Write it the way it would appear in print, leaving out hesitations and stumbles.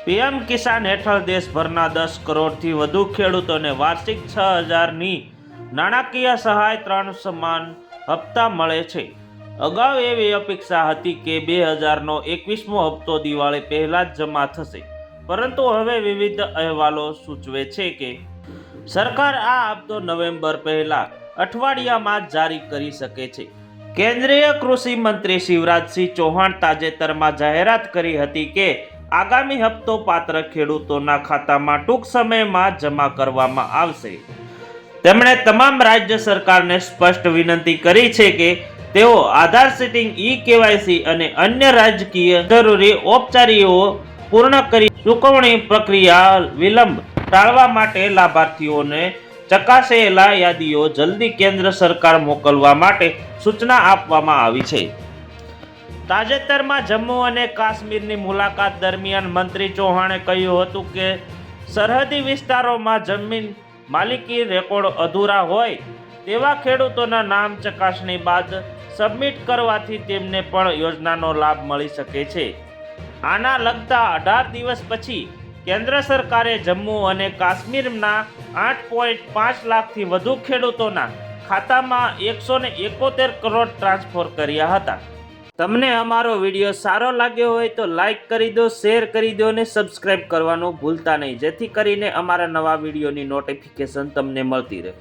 PM કિસાન હેઠળ દેશભરના 10 કરોડથી વધુ ખેડૂતોને વાર્ષિક 6,000ની નાણાકીય સહાય 3 સમાન હપ્તા મળે છે। અગાઉ એવી અપેક્ષા હતી કે 2000નો 21મો હપ્તો દિવાળી પહેલા જ જમા થશે, પરંતુ હવે વિવિધ અહેવાલો સૂચવે છે કે સરકાર આ હપ્તો નવેમ્બર પહેલા અઠવાડિયામાં જારી કરી શકે છે। કેન્દ્રીય કૃષિ મંત્રી શિવરાજસિંહ ચૌહાણ તાજેતરમાં જાહેરાત કરી હતી કે આગામી હપ્તો પાત્ર ખેડૂતોના ખાતામાં ટૂંક સમયમાં જમા કરવામાં આવશે। તેમણે તમામ રાજ્ય સરકારને સ્પષ્ટ વિનંતી કરી છે કે તેઓ આધાર સીડિંગ, ઈ-કેવાયસી અને અન્ય રાજકીય જરૂરી ઔપચારિકતાઓ પૂર્ણ કરી ચૂકવણી પ્રક્રિયા વિલંબ ટાળવા માટે લાભાર્થીઓને ચકાસાયેલા યાદીઓ જલ્દી કેન્દ્ર સરકાર મોકલવા માટે સૂચના આપવામાં આવી છે। તાજેતરમાં જમ્મુ અને કાશ્મીરની મુલાકાત દરમિયાન મંત્રી ચૌહાણે કહ્યું હતું કે સરહદી વિસ્તારોમાં જમીન માલિકી રેકોર્ડ અધૂરા હોય તેવા ખેડૂતોના નામ ચકાસણી બાદ સબમિટ કરવાથી તેમને પણ યોજનાનો લાભ મળી શકે છે। આના લગતા 18 દિવસ પછી કેન્દ્ર સરકારે જમ્મુ અને કાશ્મીરના 8.5 લાખથી વધુ ખેડૂતોના ખાતામાં 171 કરોડ ટ્રાન્સફર કર્યા હતા। તમને અમારો વિડીયો સારો લાગ્યો હોય તો લાઈક કરી દો, શેર કરી દો અને સબસ્ક્રાઇબ કરવાનું ભૂલતા નહીં, જેથી કરીને અમારા નવા વિડીયોની નોટિફિકેશન તમને મળતી રહે।